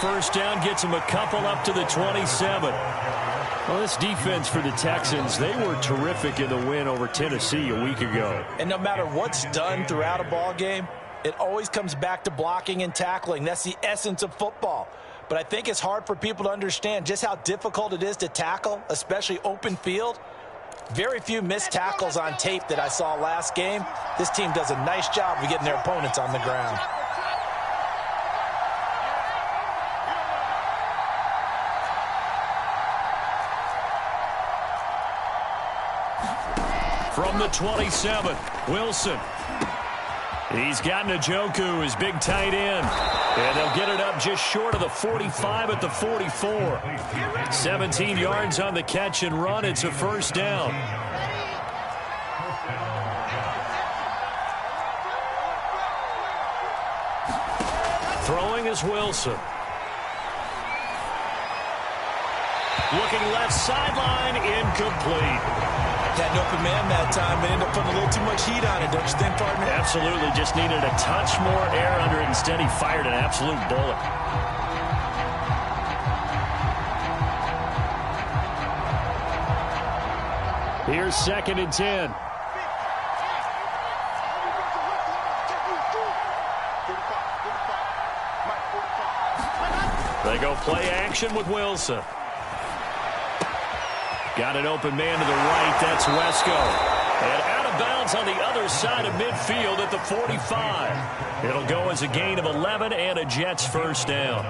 first down, gets them a couple up to the 27. Well, this defense for the Texans, they were terrific in the win over Tennessee a week ago. And no matter what's done throughout a ball game, it always comes back to blocking and tackling. That's the essence of football. But I think it's hard for people to understand just how difficult it is to tackle, especially open field. Very few missed tackles on tape that I saw last game. This team does a nice job of getting their opponents on the ground. From the 27, Wilson. He's got Njoku, his big tight end. And they'll get it up just short of the 45 at the 44. 17 yards on the catch and run. It's a first down. Throwing is Wilson. Looking left sideline, incomplete. Had an open man that time, but ended up putting a little too much heat on it, don't you think, partner? Absolutely. Just needed a touch more air under it. Instead, he fired an absolute bullet. Here's 2nd and 10. They go play action with Wilson. Got an open man to the right. That's Wesco. And out of bounds on the other side of midfield at the 45. It'll go as a gain of 11 and a Jets first down.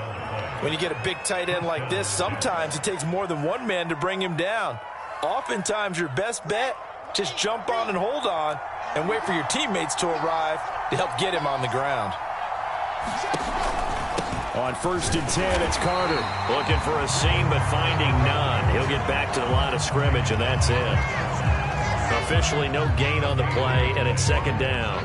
When you get a big tight end like this, sometimes it takes more than one man to bring him down. Oftentimes, your best bet, just jump on and hold on and wait for your teammates to arrive to help get him on the ground. On 1st and 10, it's Carter. Looking for a seam, but finding none. He'll get back to the line of scrimmage, and that's it. Officially no gain on the play, and it's 2nd down.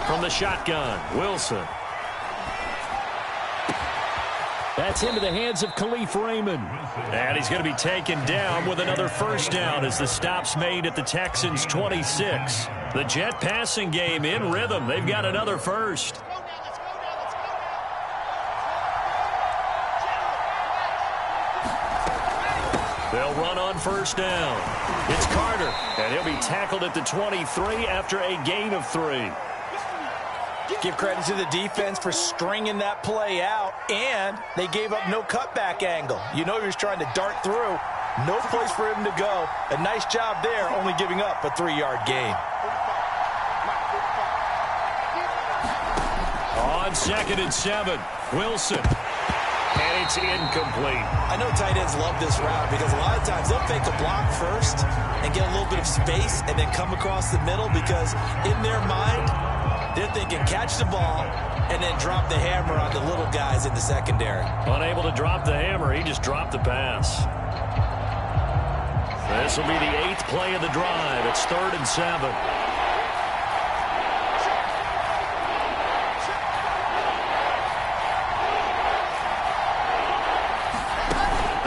From the shotgun, Wilson. That's into the hands of Khalif Raymond. And he's going to be taken down with another first down as the stop's made at the Texans' 26. The Jet passing game in rhythm. They've got another first. They'll run on first down. It's Carter, and he'll be tackled at the 23 after a gain of 3. Give credit to the defense for stringing that play out, and they gave up no cutback angle. You know he was trying to dart through. No place for him to go. A nice job there, only giving up a 3-yard gain. On 2nd and 7, Wilson. And it's incomplete. I know tight ends love this route because a lot of times they'll fake a block first and get a little bit of space and then come across the middle because in their mind, they're thinking catch the ball and then drop the hammer on the little guys in the secondary. Unable to drop the hammer, he just dropped the pass. This will be the 8th play of the drive. It's 3rd and 7.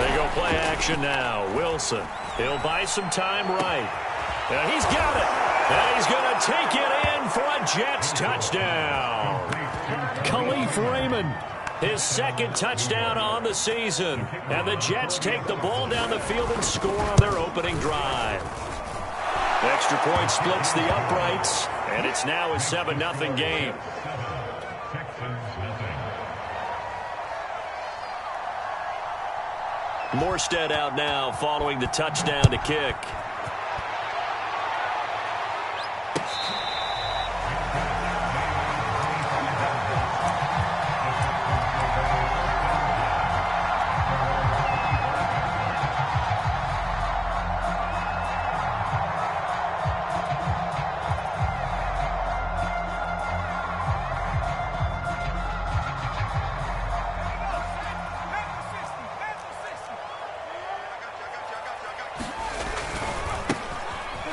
They go play action now. Wilson. He'll buy some time right. And he's got it. And he's going to take it in for a Jets touchdown. Khalif Raymond, his 2nd touchdown on the season. And the Jets take the ball down the field and score on their opening drive. Extra point splits the uprights, and it's now a 7-0 game. Morstead out now following the touchdown to kick.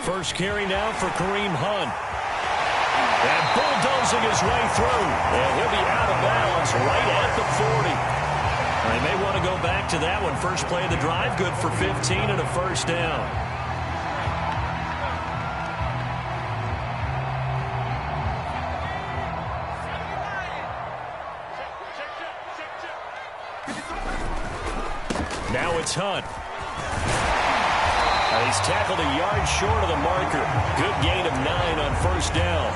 First carry now for Kareem Hunt. And bulldozing his way through. And he'll be out of bounds right at the 40. They may want to go back to that one. First play of the drive, good for 15 and a first down. Now it's Hunt. He's tackled a yard short of the marker. Good gain of 9 on first down.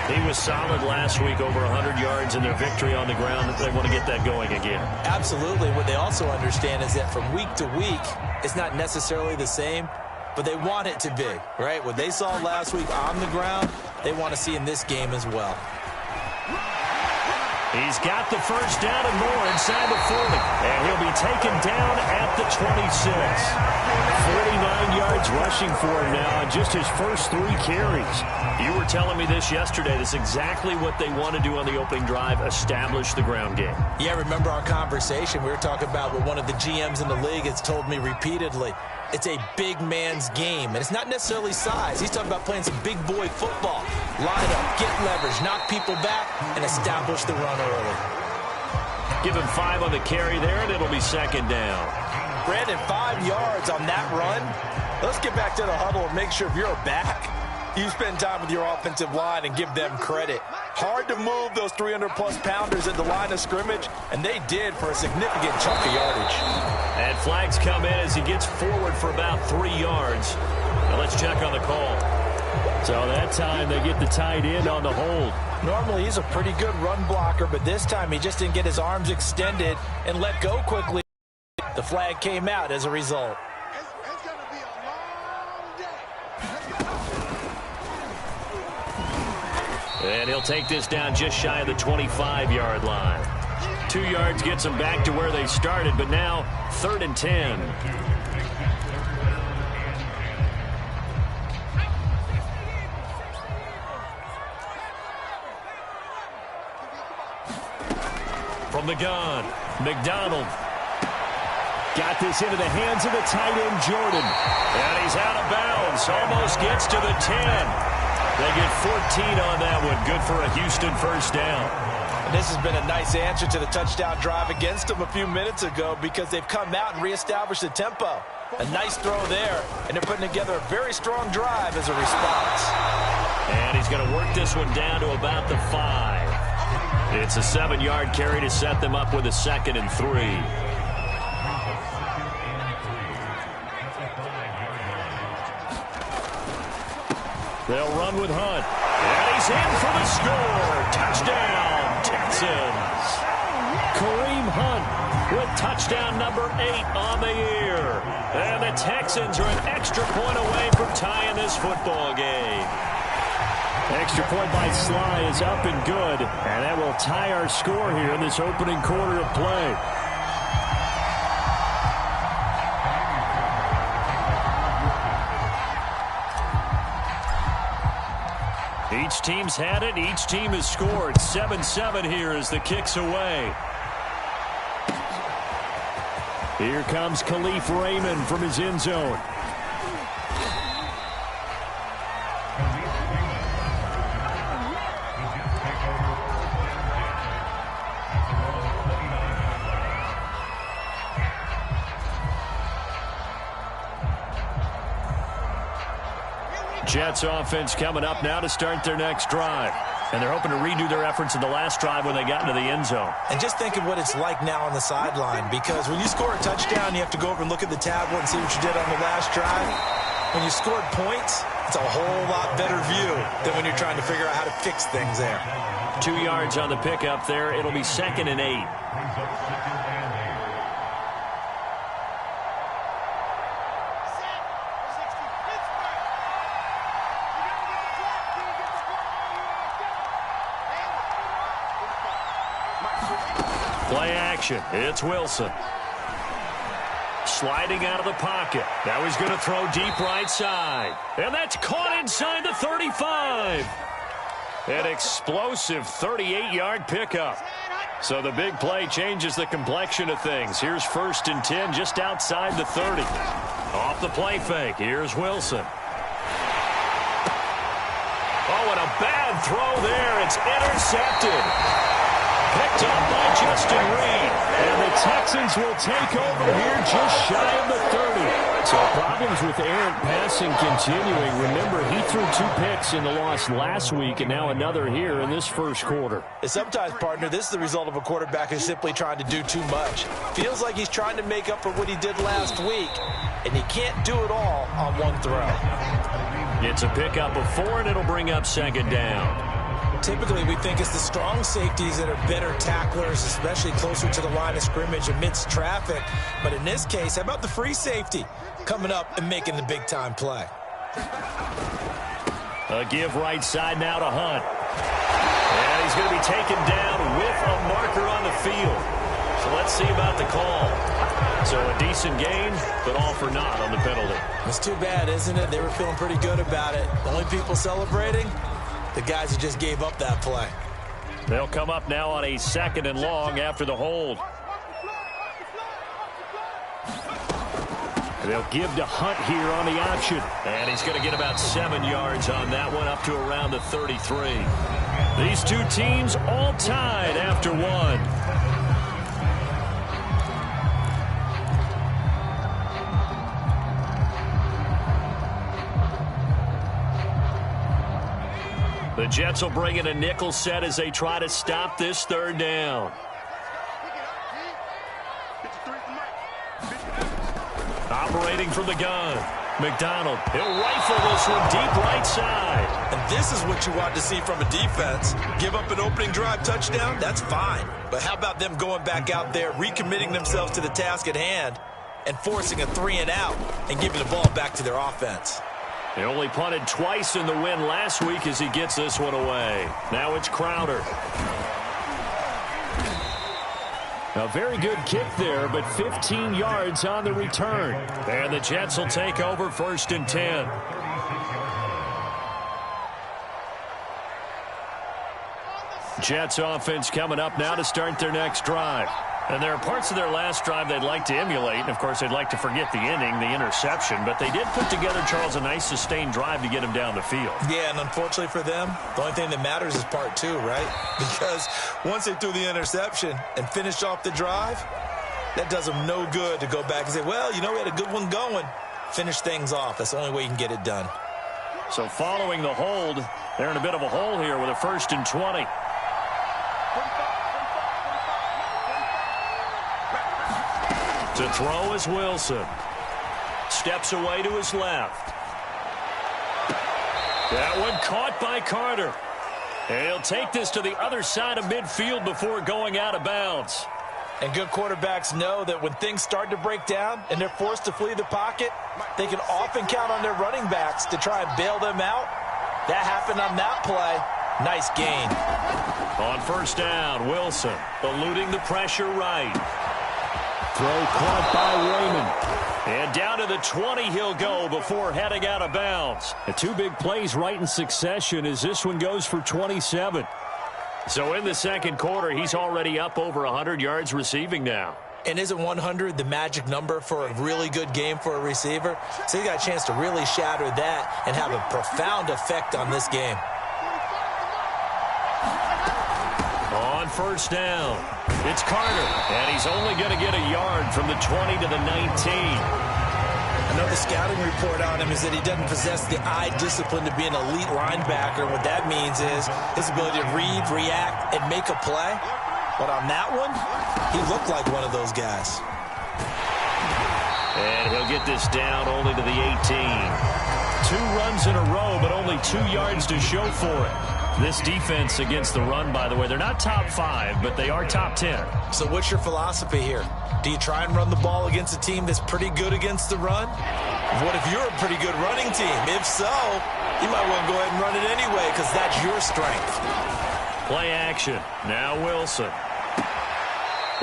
He was solid last week, over 100 yards in their victory on the ground. They want to get that going again. Absolutely. What they also understand is that from week to week, it's not necessarily the same, but they want it to be, right? What they saw last week on the ground, they want to see in this game as well. He's got the first down and more inside the 40. And he'll be taken down at the 26. 49 yards rushing for him now on just his first 3 carries. You were telling me this yesterday. That's exactly what they want to do on the opening drive, establish the ground game. Yeah, remember our conversation. We were talking about what one of the GMs in the league has told me repeatedly. It's a big man's game, and it's not necessarily size. He's talking about playing some big boy football. Line up, get leverage, knock people back, and establish the run early. Give him 5 on the carry there, and it'll be second down. Brandon, 5 yards on that run. Let's get back to the huddle and make sure if you're back, you spend time with your offensive line and give them credit. Hard to move those 300-plus pounders at the line of scrimmage, and they did for a significant chunk of yardage. And flags come in as he gets forward for about 3 yards. Now let's check on the call. So that time they get the tight end on the hold. Normally he's a pretty good run blocker, but this time he just didn't get his arms extended and let go quickly. The flag came out as a result. It's going to be a long day. And he'll take this down just shy of the 25-yard line. 2 yards gets them back to where they started, but now 3rd and 10. From the gun, McDonald. Got this into the hands of the tight end, Jordan. And he's out of bounds. Almost gets to the 10. They get 14 on that one. Good for a Houston first down. And this has been a nice answer to the touchdown drive against them a few minutes ago because they've come out and reestablished the tempo. A nice throw there, and they're putting together a very strong drive as a response. And he's going to work this one down to about the 5. It's a 7-yard carry to set them up with a 2nd and 3. They'll run with Hunt. And he's in for the score. Touchdown, Texans. Kareem Hunt with touchdown number 8 on the year. And the Texans are an extra point away from tying this football game. Extra point by Sly is up and good. And that will tie our score here in this opening quarter of play. Each team's had it. Each team has scored. 7-7 here as the kick's away. Here comes Khalif Raymond from his end zone. Jets offense coming up now to start their next drive. And they're hoping to redo their efforts in the last drive when they got into the end zone. And just think of what it's like now on the sideline, because when you score a touchdown, you have to go over and look at the tablet and see what you did on the last drive. When you scored points, it's a whole lot better view than when you're trying to figure out how to fix things there. 2 yards on the pickup there. It'll be 2nd and 8. Play action. It's Wilson. Sliding out of the pocket. Now he's going to throw deep right side. And that's caught inside the 35. An explosive 38-yard pickup. So the big play changes the complexion of things. Here's 1st and 10 just outside the 30. Off the play fake. Here's Wilson. Oh, and a bad throw there. It's intercepted. picked up by Justin Reed. And the Texans will take over here just shy of the 30. So problems with errant passing continuing. Remember, he threw 2 picks in the loss last week and now another here in this first quarter. And sometimes, partner, this is the result of a quarterback who's simply trying to do too much. Feels like he's trying to make up for what he did last week, and he can't do it all on one throw. It's a pickup of 4, and it'll bring up second down. Typically, we think it's the strong safeties that are better tacklers, especially closer to the line of scrimmage amidst traffic. But in this case, how about the free safety coming up and making the big-time play? A give right side now to Hunt. And he's going to be taken down with a marker on the field. So let's see about the call. So a decent gain, but all for naught on the penalty. It's too bad, isn't it? They were feeling pretty good about it. The only people celebrating, the guys who just gave up that play. They'll come up now on a 2nd and long after the hold. They'll give to Hunt here on the option. And he's going to get about 7 yards on that one, up to around the 33. These two teams all tied after 1. The Jets will bring in a nickel set as they try to stop this 3rd down. Operating from the gun. McDonald, he'll rifle this one deep right side. And this is what you want to see from a defense. Give up an opening drive touchdown, that's fine. But how about them going back out there, recommitting themselves to the task at hand, and forcing a 3-and-out and giving the ball back to their offense? They only punted twice in the win last week as he gets this one away. Now it's Crowder. A very good kick there, but 15 yards on the return. And the Jets will take over 1st and 10. Jets offense coming up now to start their next drive. And there are parts of their last drive they'd like to emulate. And, of course, they'd like to forget the inning, the interception. But they did put together, Charles, a nice sustained drive to get him down the field. Yeah, and unfortunately for them, the only thing that matters is part 2, right? Because once they threw the interception and finished off the drive, that does them no good to go back and say, well, you know, we had a good one going. Finish things off. That's the only way you can get it done. So following the hold, they're in a bit of a hole here with a 1st and 20. To throw is Wilson. Steps away to his left. That one caught by Carter. And he'll take this to the other side of midfield before going out of bounds. And good quarterbacks know that when things start to break down and they're forced to flee the pocket, they can often count on their running backs to try and bail them out. That happened on that play. Nice gain. On 1st down, Wilson eluding the pressure right. Throw caught by Raymond. And down to the 20 he'll go before heading out of bounds. The 2 big plays right in succession as this one goes for 27. So in the 2nd quarter, he's already up over 100 yards receiving now. And isn't 100 the magic number for a really good game for a receiver? So he got a chance to really shatter that and have a profound effect on this game. On 1st down, it's Carter, and he's only going to get a yard from the 20 to the 19. Another scouting report on him is that he doesn't possess the eye discipline to be an elite linebacker. What that means is his ability to read, react, and make a play. But on that one, he looked like one of those guys. And he'll get this down only to the 18. 2 runs in a row, but only 2 yards to show for it. This defense against the run, by the way, they're not top 5, but they are top 10. So what's your philosophy here? Do you try and run the ball against a team that's pretty good against the run? What if you're a pretty good running team? If so, you might want to go ahead and run it anyway because that's your strength. Play action. Now Wilson.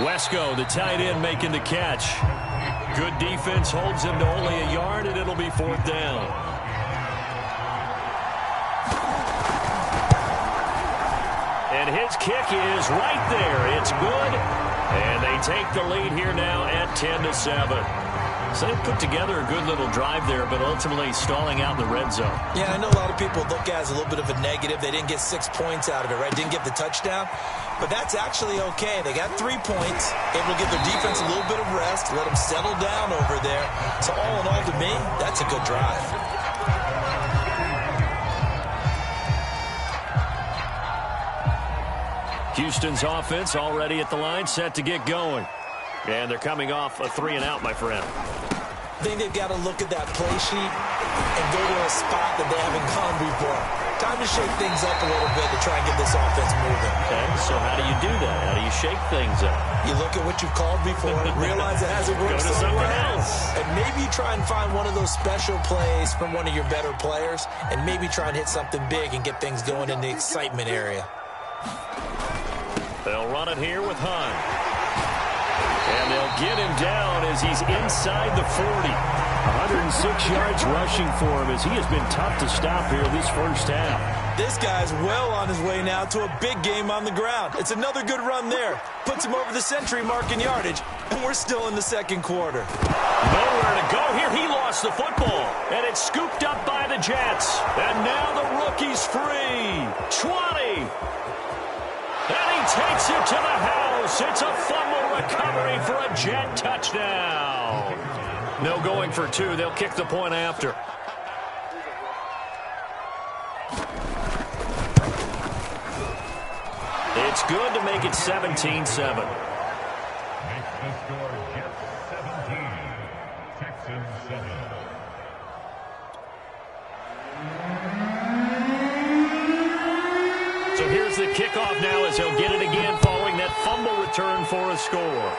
Wesco, the tight end, making the catch. Good defense holds him to only a yard, and it'll be 4th down. And his kick is right there. It's good. And they take the lead here now at 10-7. So they put together a good little drive there, but ultimately stalling out in the red zone. Yeah, I know a lot of people look at it as a little bit of a negative. They didn't get 6 points out of it, right? Didn't get the touchdown. But that's actually okay. They got 3 points, able to give their defense a little bit of rest, let them settle down over there. So all in all, to me, that's a good drive. Houston's offense already at the line, set to get going. And they're coming off a 3-and-out, my friend. I think they've got to look at that play sheet and go to a spot that they haven't gone before. Time to shake things up a little bit to try and get this offense moving. Okay, so how do you do that? How do you shake things up? You look at what you've called before, realize it hasn't worked somewhere else. And maybe try and find one of those special plays from one of your better players, and maybe try and hit something big and get things going in the excitement area. They'll run it here with Hunt. And they'll get him down as he's inside the 40. 106 yards rushing for him as he has been tough to stop here this first half. This guy's well on his way now to a big game on the ground. It's another good run there. Puts him over the century mark in yardage, and we're still in the second quarter. Nowhere to go here. He lost the football, and it's scooped up by the Jets. And now the rookie's free. 20. And he takes it to the house. It's a fumble recovery for a Jet touchdown. No going for 2. They'll kick the point after. It's good to make it 17-7. Makes the score Jets 17, Texans 7. So here's the kickoff now as he'll get it again following that fumble return for a score.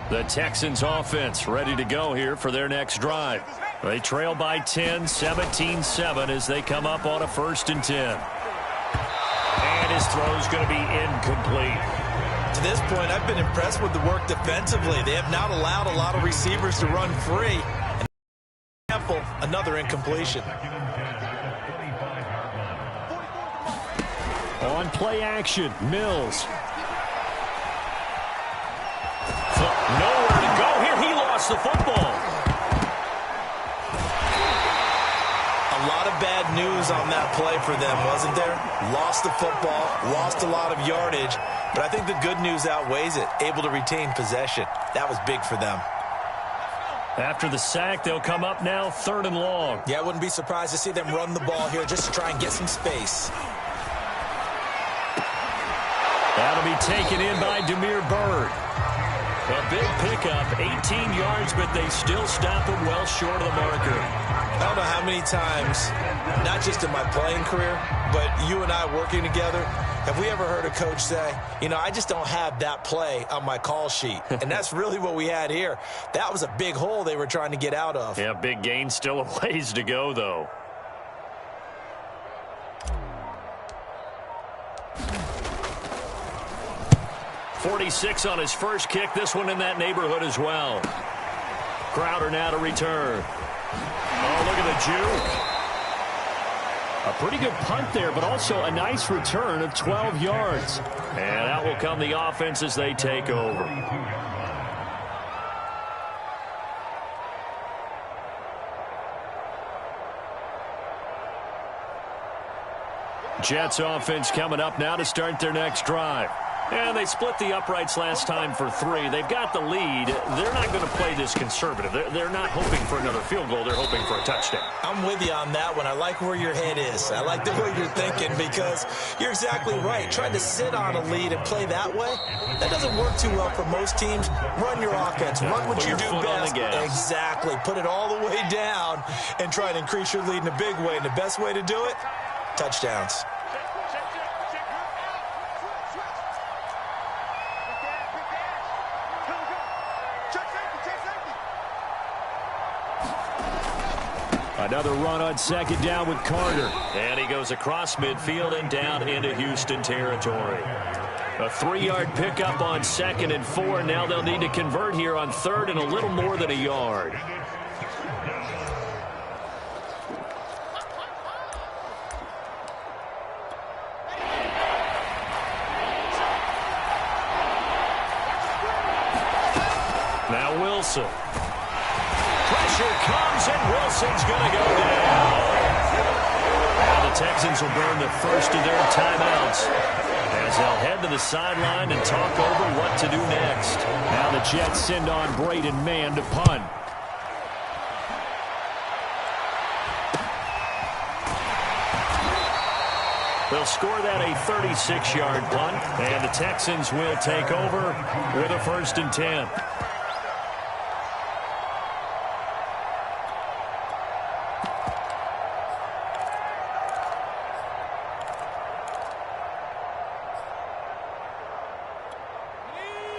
The Texans offense ready to go here for their next drive. They trail by 10, 17-7 as they come up on a 1st and 10. And his throw's going to be incomplete. To this point, I've been impressed with the work defensively. They have not allowed a lot of receivers to run free. And another incompletion. On play action, Mills. Nowhere to go here. He lost the football. A lot of bad news on that play for them, wasn't there? Lost the football, lost a lot of yardage, but I think the good news outweighs it. Able to retain possession. That was big for them. After the sack, they'll come up now 3rd and long. Yeah, I wouldn't be surprised to see them run the ball here just to try and get some space. That'll be taken in by Damiere Byrd. A big pickup, 18 yards, but they still stop him well short of the marker. I don't know how many times, not just in my playing career, but you and I working together, have we ever heard a coach say, you know, I just don't have that play on my call sheet. And that's really what we had here. That was a big hole they were trying to get out of. Yeah, big gain, still a ways to go, though. .46 on his first kick. This one in that neighborhood as well. Crowder now to return. Oh, look at the juke. A pretty good punt there, but also a nice return of 12 yards. And out will come the offense as they take over. Jets offense coming up now to start their next drive. And they split the uprights last time for 3. They've got the lead. They're not going to play this conservative. They're not hoping for another field goal. They're hoping for a touchdown. I'm with you on that one. I like where your head is. I like the way you're thinking because you're exactly right. Trying to sit on a lead and play that way, that doesn't work too well for most teams. Run your offense. Run what you do best. Exactly. Put it all the way down and try and increase your lead in a big way. And the best way to do it, touchdowns. Another run on second down with Carter. And he goes across midfield and down into Houston territory. A 3-yard pickup on 2nd and 4. Now they'll need to convert here on 3rd and a little more than a yard. Now Wilson. Pressure comes, and Wilson's going to go down. Now the Texans will burn the first of their timeouts as they'll head to the sideline and talk over what to do next. Now the Jets send on Braden Mann to punt. They'll score that a 36-yard punt, and the Texans will take over with a 1st and 10.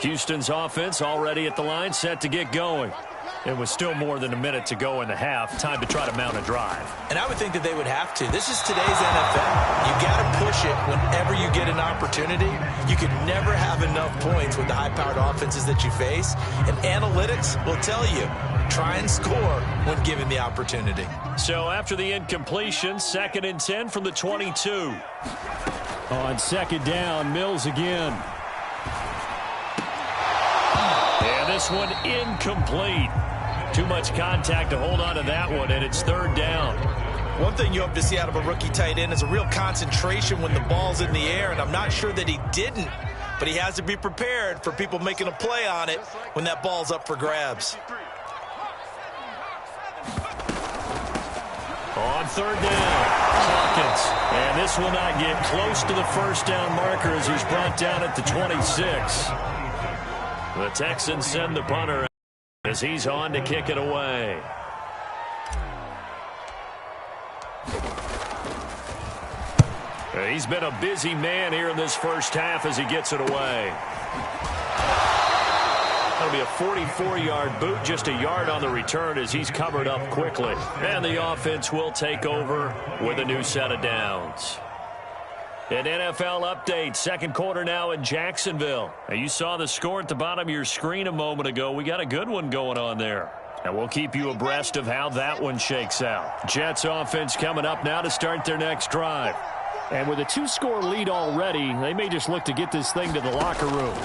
Houston's offense already at the line, set to get going. It was still more than a minute to go in the half. Time to try to mount a drive. And I would think that they would have to. This is today's NFL. You got to push it whenever you get an opportunity. You can never have enough points with the high-powered offenses that you face. And analytics will tell you, try and score when given the opportunity. So after the incompletion, 2nd and 10 from the 22. On 2nd down, Mills again. And this one incomplete. Too much contact to hold on to that one, and it's 3rd down. One thing you hope to see out of a rookie tight end is a real concentration when the ball's in the air, and I'm not sure that he didn't, but he has to be prepared for people making a play on it when that ball's up for grabs. On 3rd down, Hawkins. And this will not get close to the 1st down marker as he's brought down at the 26. The Texans send the punter as he's on to kick it away. He's been a busy man here in this first half as he gets it away. That'll be a 44-yard boot, just a yard on the return as he's covered up quickly. And the offense will take over with a new set of downs. An NFL update, 2nd quarter now in Jacksonville. Now, you saw the score at the bottom of your screen a moment ago. We got a good one going on there. And we'll keep you abreast of how that one shakes out. Jets offense coming up now to start their next drive. And with a 2-score lead already, they may just look to get this thing to the locker room.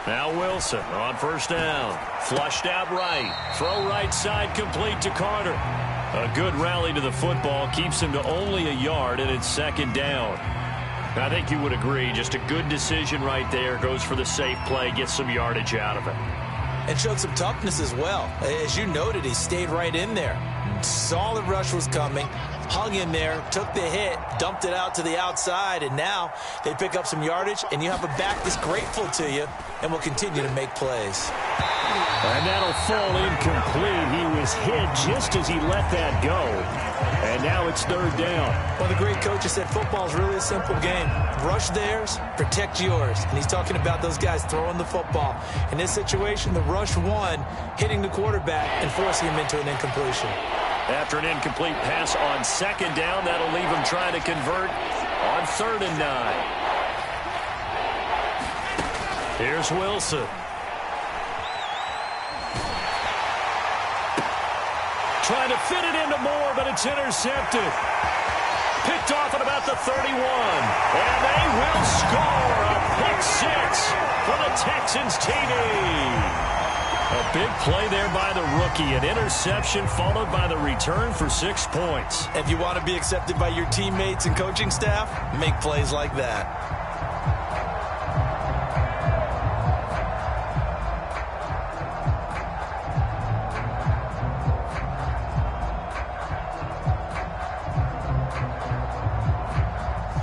Now Wilson on 1st down. Flushed out right. Throw right side complete to Carter. A good rally to the football keeps him to only a yard, and it's 2nd down. I think you would agree, just a good decision right there. Goes for the safe play, gets some yardage out of it. And showed some toughness as well. As you noted, he stayed right in there. Saw the rush was coming, hung in there, took the hit, dumped it out to the outside, and now they pick up some yardage, and you have a back that's grateful to you and will continue to make plays. And that'll fall incomplete. He was hit just as he let that go. And now it's 3rd down. Well, the great coach has said football is really a simple game. Rush theirs, protect yours. And he's talking about those guys throwing the football. In this situation, the rush won, hitting the quarterback and forcing him into an incompletion. After an incomplete pass on 2nd down, that'll leave him trying to convert on 3rd and 9. Here's Wilson. Trying to fit it into Moore, but it's intercepted. Picked off at about the 31. And they will score a pick 6 for the Texans TV. A big play there by the rookie. An interception followed by the return for 6 points. If you want to be accepted by your teammates and coaching staff, make plays like that.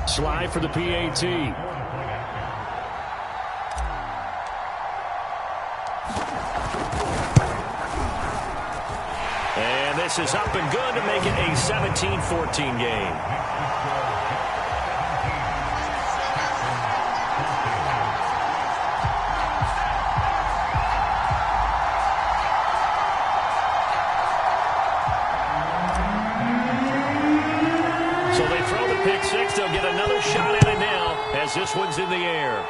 Slide for the PAT. And this is up and good to make it a 17-14 game. So they throw the pick six. They'll get another shot at it now as this one's in the air.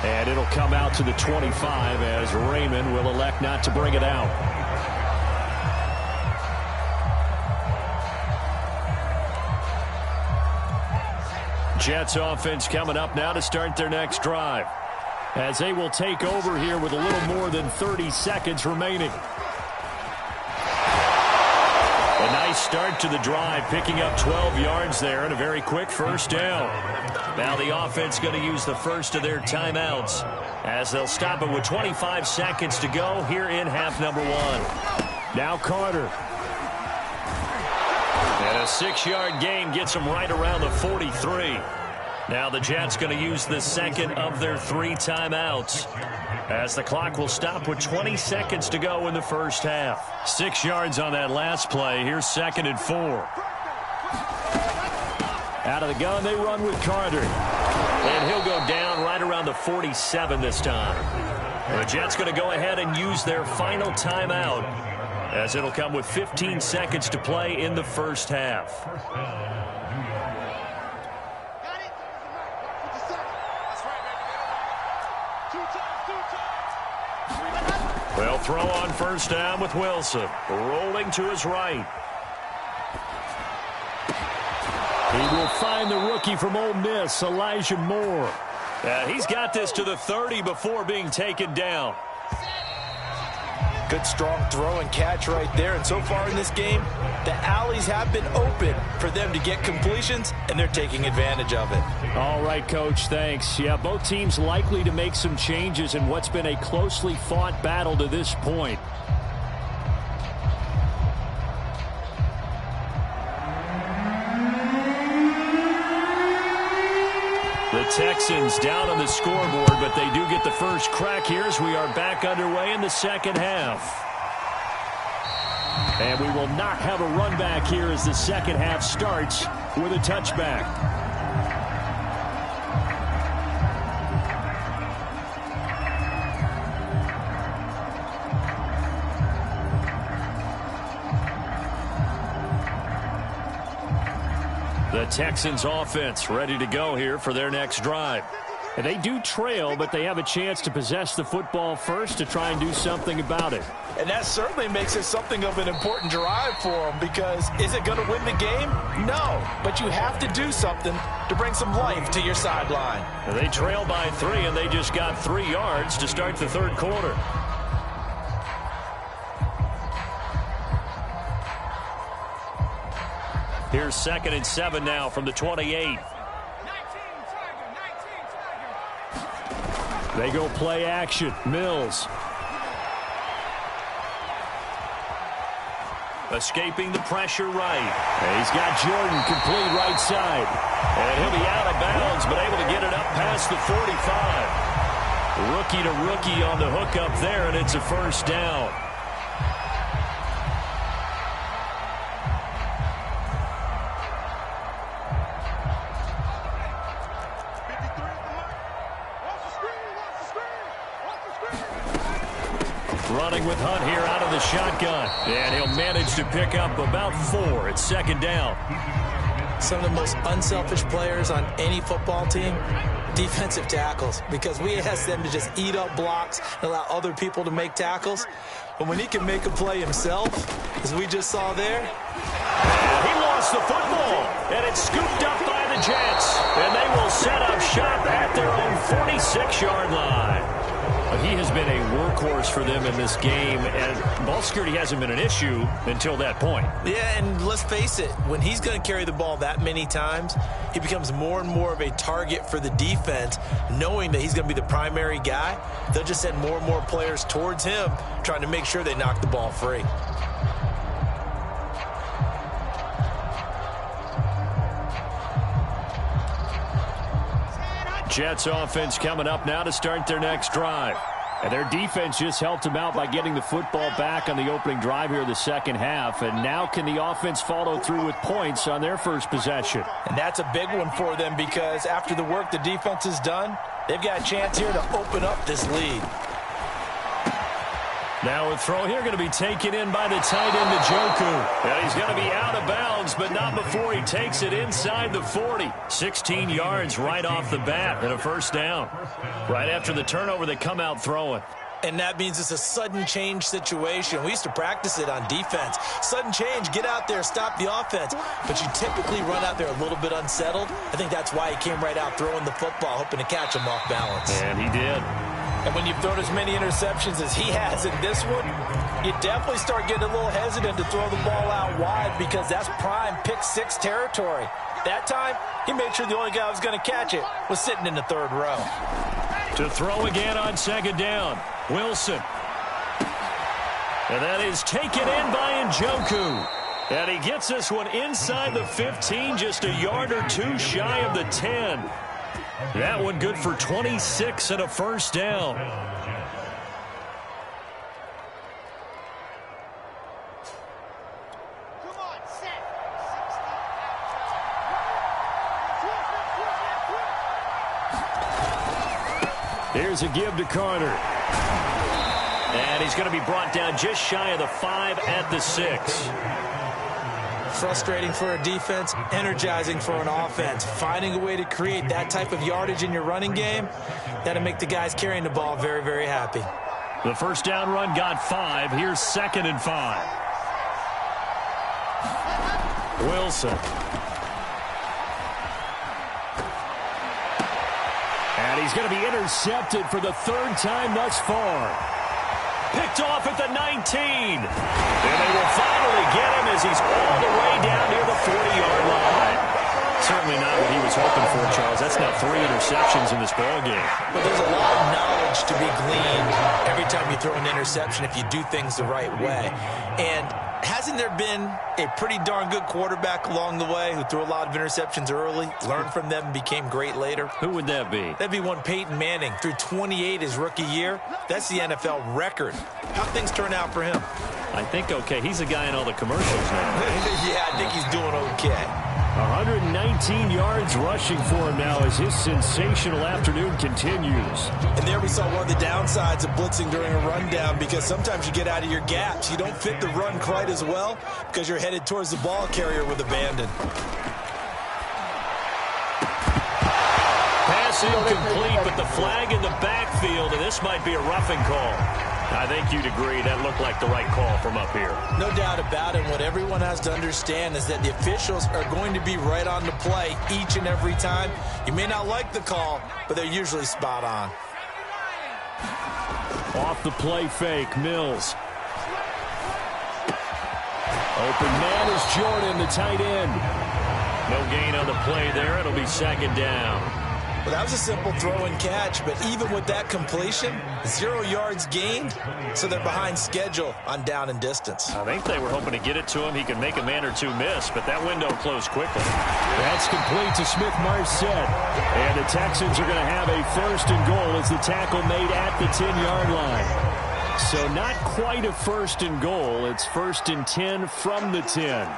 And it'll come out to the 25 as Raymond will elect not to bring it out. Jets offense coming up now to start their next drive, as they will take over here with a little more than 30 seconds remaining. A nice start to the drive, picking up 12 yards there and a very quick first down. Now the offense going to use the first of their timeouts as they'll stop it with 25 seconds to go here in half number one. Now Carter. And a 6-yard gain gets them right around the 43. Now the Jets going to use the second of their 3 timeouts as the clock will stop with 20 seconds to go in the first half. 6 yards on that last play. Here's 2nd and 4. Out of the gun, they run with Carter. And he'll go down right around the 47 this time. The Jets going to go ahead and use their final timeout as it'll come with 15 seconds to play in the first half. Well, throw on first down with Wilson. Rolling to his right. He will find the rookie from Ole Miss, Elijah Moore. He's got this to the 30 before being taken down. Good strong throw and catch right there. And so far in this game, the alleys have been open for them to get completions, and they're taking advantage of it. All right, Coach, thanks. Yeah, both teams likely to make some changes in what's been a closely fought battle to this point. The Texans down on the scoreboard, but they do get the first crack here as we are back underway in the second half. And we will not have a run back here as the second half starts with a touchback. The Texans offense ready to go here for their next drive. And they do trail, but they have a chance to possess the football first to try and do something about it. And that certainly makes it something of an important drive for them, because is it going to win the game? No, but you have to do something to bring some life to your sideline. They trail by 3, and they just got 3 yards to start the third quarter. Here's 2nd and 7 now from the 28. They go play action. Mills. Escaping the pressure right. And he's got Jordan complete right side. And he'll be out of bounds, but able to get it up past the 45. Rookie to rookie on the hook up there, and it's a first down. Running with Hunt here out of the shotgun. And he'll manage to pick up about 4. It's 2nd down. Some of the most unselfish players on any football team, defensive tackles, because we ask them to just eat up blocks and allow other people to make tackles. But when he can make a play himself, as we just saw there. And he lost the football, and it's scooped up by the Jets, and they will set up shop at their own 46-yard line. He has been a workhorse for them in this game, and ball security hasn't been an issue until that point. Yeah, and let's face it, when he's going to carry the ball that many times, he becomes more and more of a target for the defense, knowing that he's going to be the primary guy. They'll just send more and more players towards him, trying to make sure they knock the ball free. Jets offense coming up now to start their next drive. And their defense just helped them out by getting the football back on the opening drive here in the second half. And now can the offense follow through with points on their first possession? And that's a big one for them because after the work the defense has done, they've got a chance here to open up this lead. Now a throw here going to be taken in by the tight end, Njoku. And he's going to be out of bounds, but not before he takes it inside the 40. 16 yards right off the bat and a first down. Right after the turnover, they come out throwing. And that means it's a sudden change situation. We used to practice it on defense. Sudden change, get out there, stop the offense. But you typically run out there a little bit unsettled. I think that's why he came right out throwing the football, hoping to catch him off balance. And he did. And when you've thrown as many interceptions as he has in this one, you definitely start getting a little hesitant to throw the ball out wide because that's prime pick-six territory. That time, he made sure the only guy who was going to catch it was sitting in the third row. To throw again on second down, Wilson. And that is taken in by Njoku. And he gets this one inside the 15, just a yard or two shy of the 10. That one good for 26 and a first down. Here's a give to Carter. And he's going to be brought down just shy of the 5 at the 6. Frustrating for a defense, energizing for an offense. Finding a way to create that type of yardage in your running game, that'll make the guys carrying the ball very, very happy. The first down run got 5. Here's 2nd and 5. Wilson. And he's going to be intercepted for the third time thus far. Picked off at the 19. And they will finally get him as he's all the way down near the 40-yard line. Certainly not what he was hoping for, Charles. That's now 3 interceptions in this ballgame. But there's a lot of knowledge to be gleaned every time you throw an interception if you do things the right way. And hasn't there been a pretty darn good quarterback along the way who threw a lot of interceptions early, learned from them, and became great later? Who would that be? That'd be one Peyton Manning. Threw 28 his rookie year. That's the NFL record. How'd things turn out for him? I think okay. He's the guy in all the commercials now. Yeah, I think he's doing okay. 119 yards rushing for him now as his sensational afternoon continues. And there we saw one of the downsides of blitzing during a rundown because sometimes you get out of your gaps. You don't fit the run quite as well because you're headed towards the ball carrier with abandon. Pass incomplete, but the flag in the backfield, and this might be a roughing call. I think you'd agree that looked like the right call from up here. No doubt about it. What everyone has to understand is that the officials are going to be right on the play each and every time. You may not like the call, but they're usually spot on. Off the play fake, Mills. Open man is Jordan, the tight end. No gain on the play there. It'll be 2nd down. Well, that was a simple throw and catch, but even with that completion, 0 yards gained, so they're behind schedule on down and distance. I think they were hoping to get it to him. He could make a man or two miss, but that window closed quickly. That's complete to Smith-Marset. And the Texans are going to have a 1st and goal as the tackle made at the 10-yard line. So not quite a 1st and goal. It's 1st and 10 from the 10.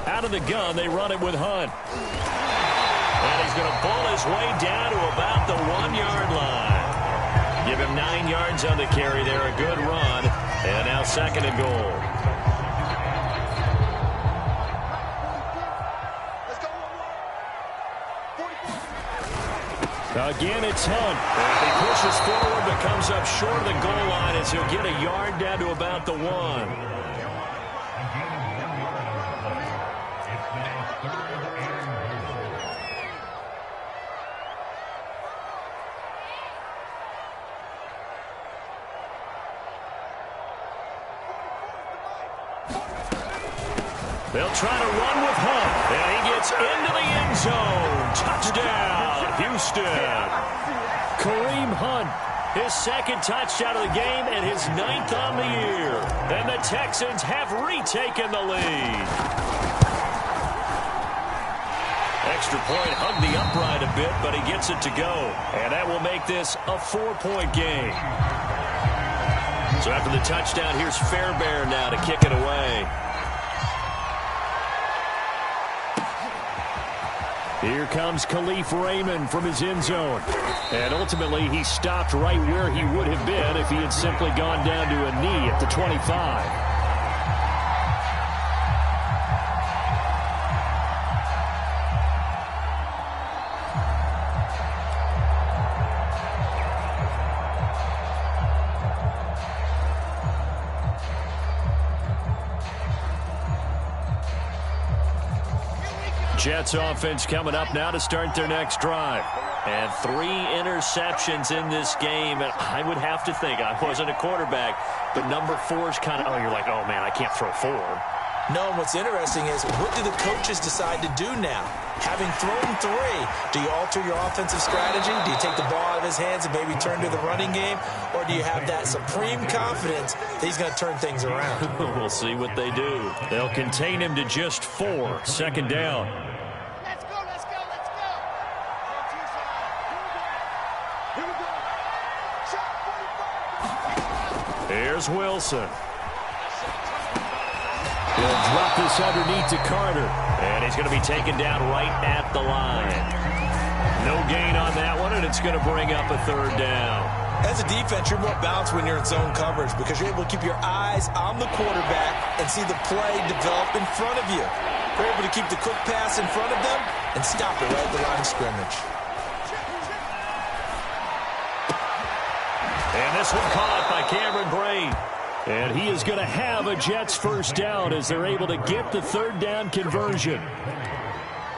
Out of the gun, they run it with Hunt. And he's going to pull his way down to about the 1-yard line. Give him 9 yards on the carry there, a good run. And now 2nd and goal. Let's go. 45. Again, it's Hunt. And he pushes forward but comes up short of the goal line as he'll get a yard down to about the 1. They'll try to run with Hunt, and he gets into the end zone. Touchdown, Houston. Kareem Hunt, his second touchdown of the game and his 9th on the year. And the Texans have retaken the lead. Extra point hugged the upright a bit, but he gets it to go. And that will make this a 4-point game. So after the touchdown, here's Fairbairn now to kick it away. Here comes Khalif Raymond from his end zone. And ultimately, he stopped right where he would have been if he had simply gone down to a knee at the 25. Jets offense coming up now to start their next drive. And 3 interceptions in this game. And I would have to think, I wasn't a quarterback, but number 4 is kind of, you're like, oh, man, I can't throw 4. No, and what's interesting is, what do the coaches decide to do now? Having thrown 3, do you alter your offensive strategy? Do you take the ball out of his hands and maybe turn to the running game? Or do you have that supreme confidence that he's going to turn things around? We'll see what they do. They'll contain him to just 4. Second down. Let's go, let's go, let's go. Here we go. Shot 45. Here's Wilson. He'll drop this underneath to Carter. And he's going to be taken down right at the line. No gain on that one, and it's going to bring up a 3rd down. As a defense, you're more balanced when you're in zone coverage because you're able to keep your eyes on the quarterback and see the play develop in front of you. You're able to keep the quick pass in front of them and stop it right at the line of scrimmage. And this one caught by Cameron Brate. And he is going to have a Jets first down as they're able to get the 3rd down conversion.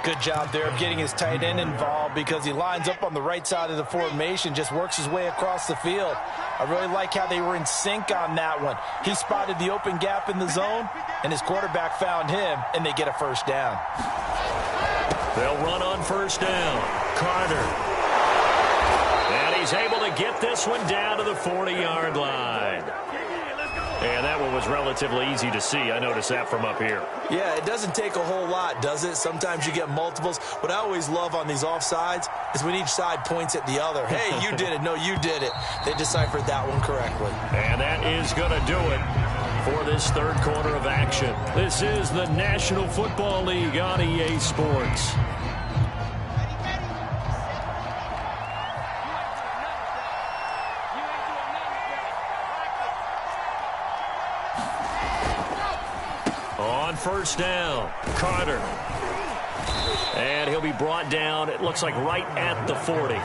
Good job there of getting his tight end involved because he lines up on the right side of the formation, just works his way across the field. I really like how they were in sync on that one. He spotted the open gap in the zone, and his quarterback found him, and they get a first down. They'll run on first down. Carter. And he's able to get this one down to the 40-yard line. And that one was relatively easy to see. I noticed that from up here. Yeah, it doesn't take a whole lot, does it? Sometimes you get multiples. What I always love on these offsides is when each side points at the other. Hey, you did it. No, you did it. They deciphered that one correctly. And that is going to do it for this 3rd quarter of action. This is the National Football League on EA Sports. On first down, Carter. And he'll be brought down, it looks like right at the 40.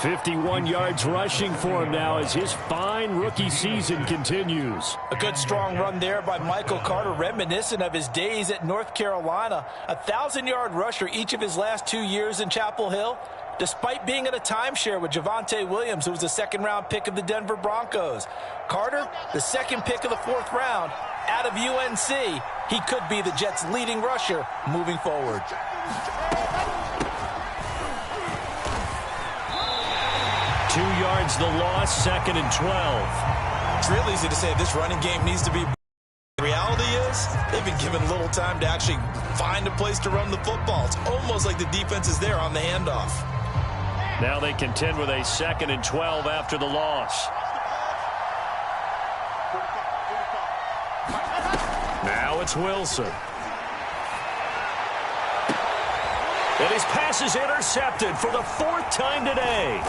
51 yards rushing for him now as his fine rookie season continues. A good strong run there by Michael Carter, reminiscent of his days at North Carolina. A 1,000-yard rusher each of his last 2 years in Chapel Hill, despite being in a timeshare with Javonte Williams, who was a 2nd-round pick of the Denver Broncos. Carter, the 2nd pick of the 4th round, out of UNC. He could be the Jets' leading rusher moving forward. 2 yards the loss, 2nd and 12. It's real easy to say this running game needs to be. The reality is they've been given little time to actually find a place to run the football. It's almost like the defense is there on the handoff. Now they contend with a 2nd and 12 after the loss. Now it's Wilson. And his pass is intercepted for the 4th time today.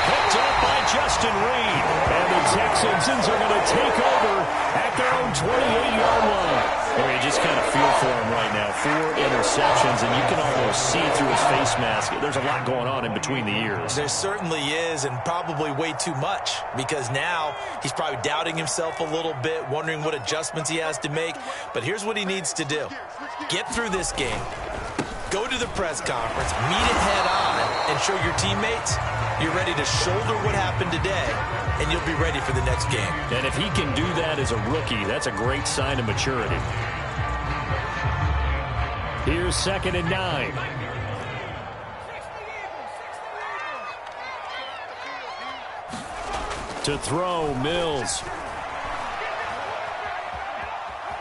Picked up by Justin Reed. And the Texans are going to take over at their own 28-yard line. I mean, you just kind of feel for him right now. 4 interceptions, and you can almost see through his face mask. There's a lot going on in between the ears. There certainly is, and probably way too much, because now he's probably doubting himself a little bit, wondering what adjustments he has to make. But here's what he needs to do. Get through this game. Go to the press conference, meet it head on, and show your teammates you're ready to shoulder what happened today, and you'll be ready for the next game. And if he can do that as a rookie, that's a great sign of maturity. Here's 2nd and 9. To throw, Mills.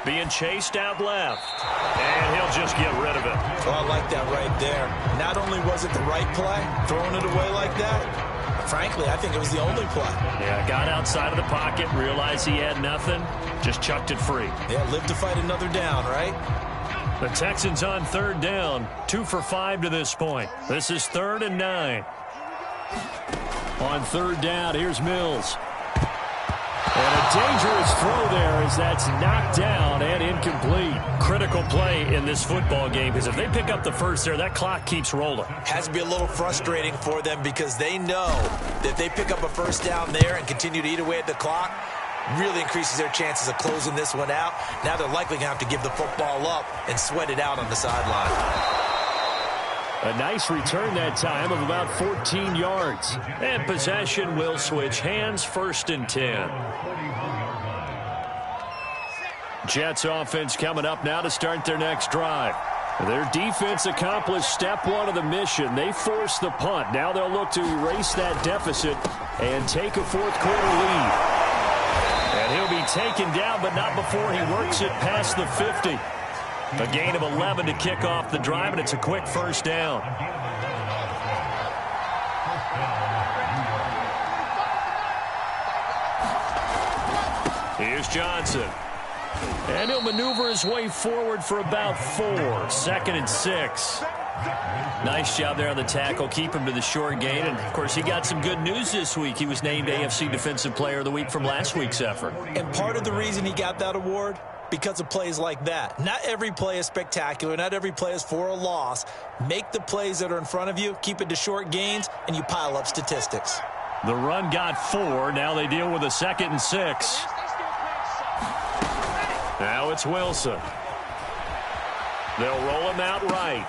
Being chased out left. And he'll just get rid of it. Oh, I like that right there. Not only was it the right play, throwing it away like that, frankly, I think it was the only play. Yeah, got outside of the pocket, realized he had nothing, just chucked it free. Yeah, live to fight another down, right? The Texans on 3rd down, 2 for 5 to this point. This is 3rd and 9. On 3rd down, here's Mills. And a dangerous throw there as that's knocked down and incomplete. Critical play in this football game, because if they pick up the first there, that clock keeps rolling. Has to be a little frustrating for them, because they know that if they pick up a first down there and continue to eat away at the clock, really increases their chances of closing this one out. Now they're likely going to have to give the football up and sweat it out on the sideline. A nice return that time of about 14 yards. And possession will switch hands, 1st and 10. Jets offense coming up now to start their next drive. Their defense accomplished step 1 of the mission. They forced the punt. Now they'll look to erase that deficit and take a 4th quarter lead. And he'll be taken down, but not before he works it past the 50. A gain of 11 to kick off the drive, and it's a quick 1st down. Here's Johnson. And he'll maneuver his way forward for about 4. 2nd and 6. Nice job there on the tackle. Keep him to the short gain. And, of course, he got some good news this week. He was named AFC Defensive Player of the Week from last week's effort. And part of the reason he got that award, because of plays like that. Not every play is spectacular. Not every play is for a loss. Make the plays that are in front of you, keep it to short gains, and you pile up statistics. The run got 4. Now they deal with a 2nd and 6. Now it's Wilson. They'll roll him out right.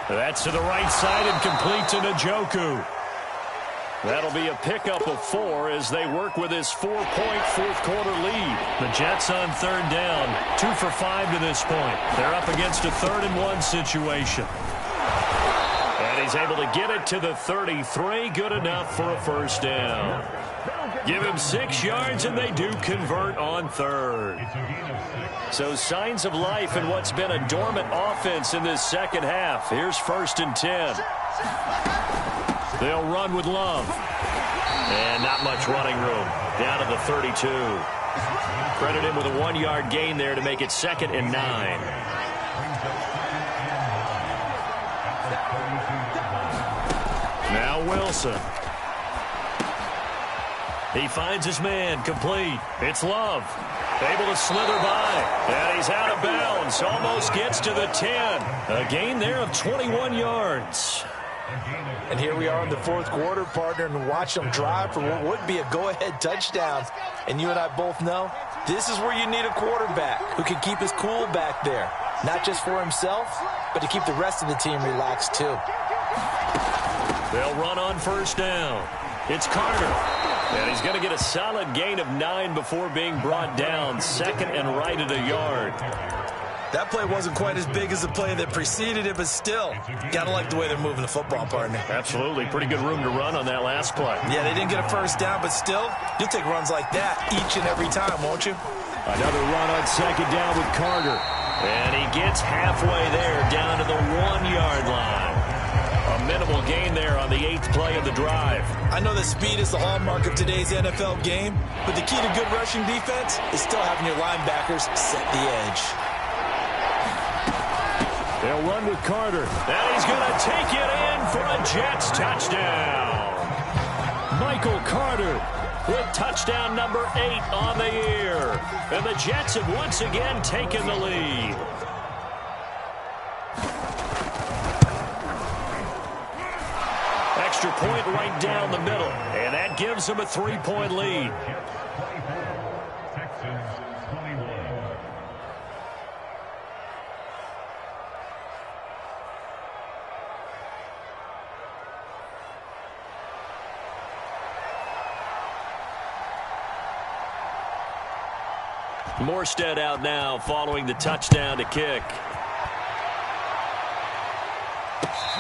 That's to the right side and complete to Njoku. That'll be a pickup of 4 as they work with his 4-point 4th quarter lead. The Jets on 3rd down, 2 for 5 to this point. They're up against a 3rd and 1 situation. And he's able to get it to the 33. Good enough for a 1st down. Give him 6 yards, and they do convert on 3rd. So signs of life in what's been a dormant offense in this 2nd half. Here's 1st and 10. They'll run with Love. And not much running room. Down to the 32. Credit him with a 1-yard gain there to make it 2nd and 9. Now Wilson. He finds his man, complete. It's Love. Able to slither by. And he's out of bounds. Almost gets to the 10. A gain there of 21 yards. And here we are in the 4th quarter, partner, and watch them drive for what would be a go-ahead touchdown. And you and I both know this is where you need a quarterback who can keep his cool back there. Not just for himself, but to keep the rest of the team relaxed too. They'll run on 1st down. It's Carter. And he's going to get a solid gain of 9 before being brought down. 2nd and right at a yard. That play wasn't quite as big as the play that preceded it, but still, got to like the way they're moving the football, partner. Absolutely. Pretty good room to run on that last play. Yeah, they didn't get a 1st down, but still, you'll take runs like that each and every time, won't you? Another run on 2nd down with Carter. And he gets halfway there, down to the 1-yard line. A minimal gain there on the 8th play of the drive. I know that speed is the hallmark of today's NFL game, but the key to good rushing defense is still having your linebackers set the edge. They'll run with Carter. And he's going to take it in for a Jets touchdown. Michael Carter with touchdown number 8 on the year. And the Jets have once again taken the lead. extra point right down the middle. And that gives them a 3-point lead. Texans 21. Morstead out now following the touchdown to kick.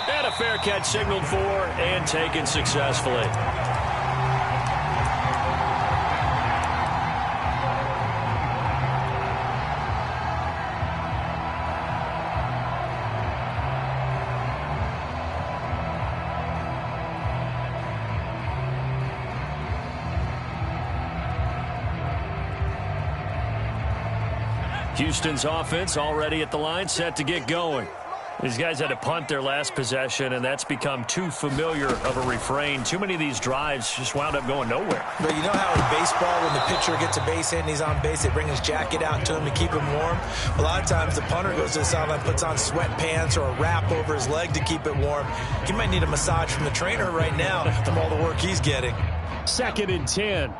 And a fair catch signaled for and taken successfully. Houston's offense already at the line, set to get going. These guys had to punt their last possession, and that's become too familiar of a refrain. Too many of these drives just wound up going nowhere. But you know how in baseball, when the pitcher gets a base hit and he's on base, they bring his jacket out to him to keep him warm? A lot of times the punter goes to the sideline, puts on sweatpants or a wrap over his leg to keep it warm. He might need a massage from the trainer right now from all the work he's getting. 2nd and 10.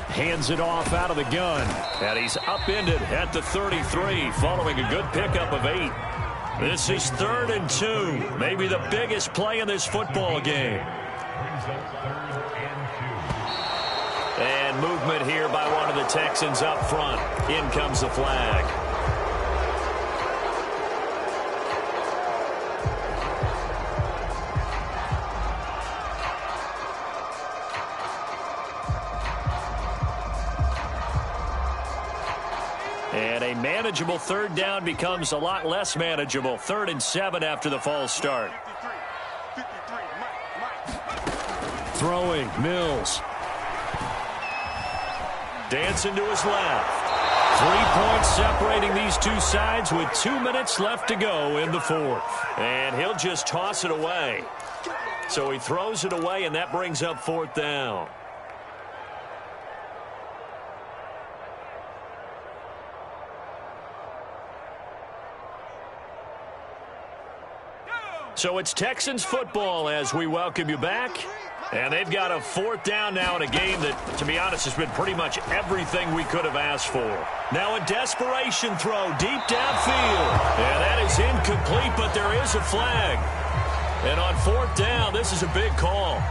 Hands it off out of the gun. And he's upended at the 33 following a good pickup of 8. This is 3rd and 2. Maybe the biggest play in this football game. And movement here by one of the Texans up front. In comes the flag. And a manageable 3rd down becomes a lot less manageable. 3rd and 7 after the false start. Throwing, Mills. Dancing to his left. 3 points separating these two sides with 2 minutes left to go in the 4th. And he'll just toss it away. So he throws it away, and that brings up 4th down. So it's Texans football as we welcome you back. And they've got a 4th down now in a game that, to be honest, has been pretty much everything we could have asked for. Now a desperation throw deep downfield. And that is incomplete, but there is a flag. And on 4th down, this is a big call.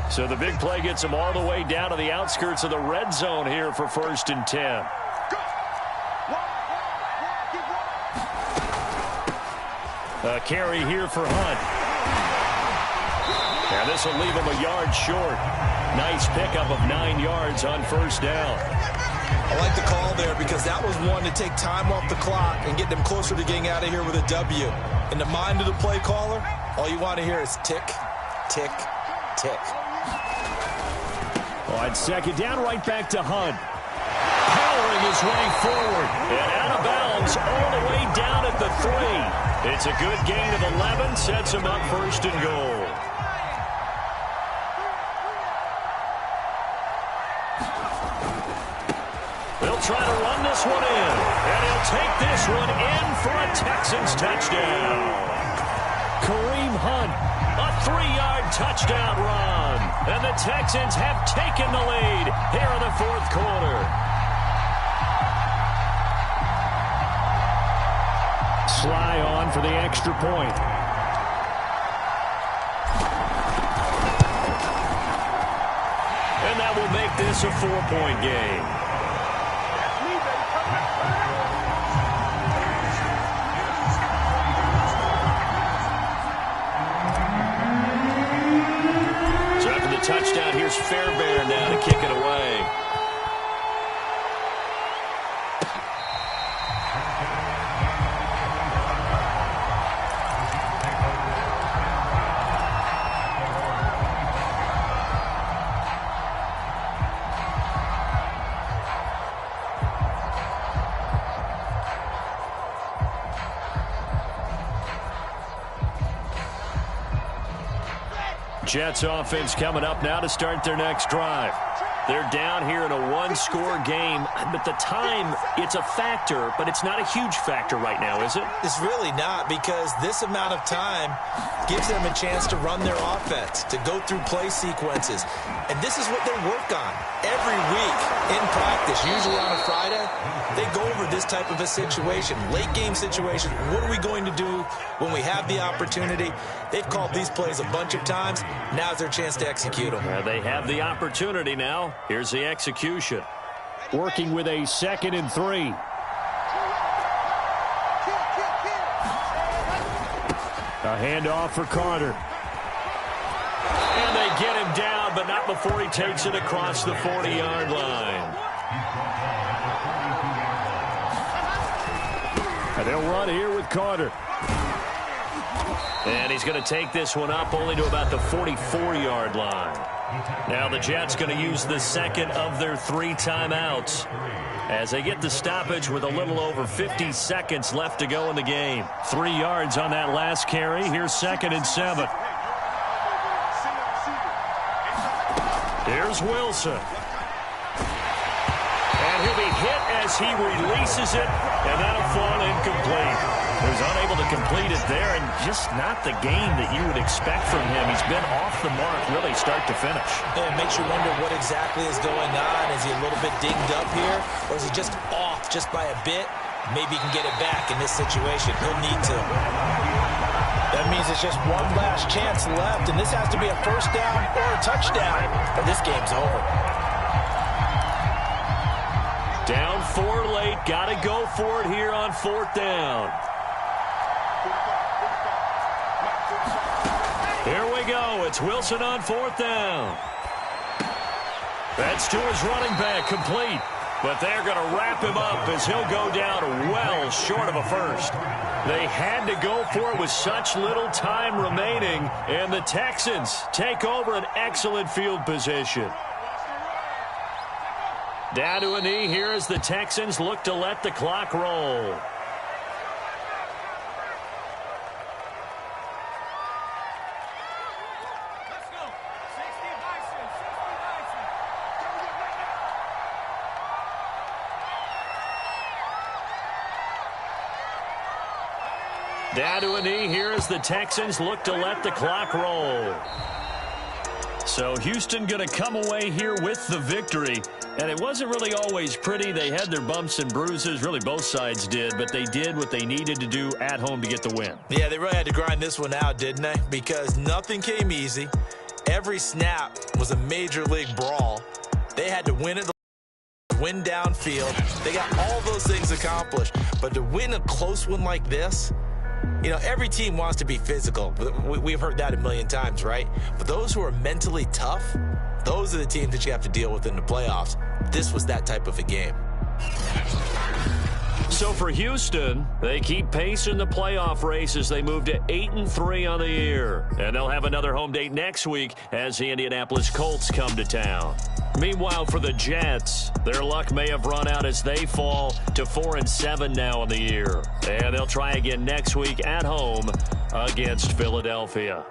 So the big play gets them all the way down to the outskirts of the red zone here for 1st and 10. A carry here for Hunt. And this will leave him a yard short. Nice pickup of 9 yards on 1st down. I like the call there because that was one to take time off the clock and get them closer to getting out of here with a W. In the mind of the play caller, all you want to hear is tick, tick, tick. On 2nd down, right back to Hunt. Powering his way forward. And out of bounds all the way down at the 3. It's a good gain of 11. Sets him up 1st and goal. They'll try to run this one in. And he'll take this one in for a Texans touchdown. Kareem Hunt. A 3-yard touchdown run. And the Texans have taken the lead here in the 4th quarter. Sly on for the extra point. And that will make this a 4-point game. Touchdown. Here's Fairbairn now to kick it away. Jets offense coming up now to start their next drive. They're down here in a one-score game, but the time, it's a factor, but it's not a huge factor right now, is it? It's really not, because this amount of time gives them a chance to run their offense, to go through play sequences. And this is what they work on every week in practice, usually on a Friday. They go over this type of a situation, late-game situation. What are we going to do when we have the opportunity? They've called these plays a bunch of times. Now's their chance to execute them. They have the opportunity now. Here's the execution. Working with a 2nd and 3. A handoff for Carter. And they get him down, but not before he takes it across the 40-yard line. And they'll run here with Carter. And he's going to take this one up only to about the 44-yard line. Now the Jets going to use the second of their 3 timeouts as they get the stoppage with a little over 50 seconds left to go in the game. 3 yards on that last carry. Here's 2nd and 7. Here's Wilson. And he'll be hit as he releases it, and that'll fall incomplete. He was unable to complete it there, and just not the game that you would expect from him. He's been off the mark really start to finish. It makes you wonder what exactly is going on. Is he a little bit dinged up here, or is he just off just by a bit? Maybe he can get it back in this situation. He'll need to. That means it's just one last chance left, and this has to be a first down or a touchdown, or this game's over. Down 4 late. Got to go for it here on 4th down. Here we go. It's Wilson on 4th down. That's to his running back, complete. But they're going to wrap him up as he'll go down well short of a first. They had to go for it with such little time remaining, and the Texans take over an excellent field position. Down to a knee here as the Texans look to let the clock roll. Down to a knee here as the Texans look to let the clock roll. So Houston going to come away here with the victory. And it wasn't really always pretty. They had their bumps and bruises. Really, both sides did. But they did what they needed to do at home to get the win. Yeah, they really had to grind this one out, didn't they? Because nothing came easy. Every snap was a major league brawl. They had to win it, win downfield. They got all those things accomplished. But to win a close one like this, you know, every team wants to be physical. We've heard that a million times, right? But those who are mentally tough, those are the teams that you have to deal with in the playoffs. This was that type of a game. So for Houston, they keep pace in the playoff race as they move to 8-3 on the year. And they'll have another home date next week as the Indianapolis Colts come to town. Meanwhile, for the Jets, their luck may have run out as they fall to 4-7 now on the year. And they'll try again next week at home against Philadelphia.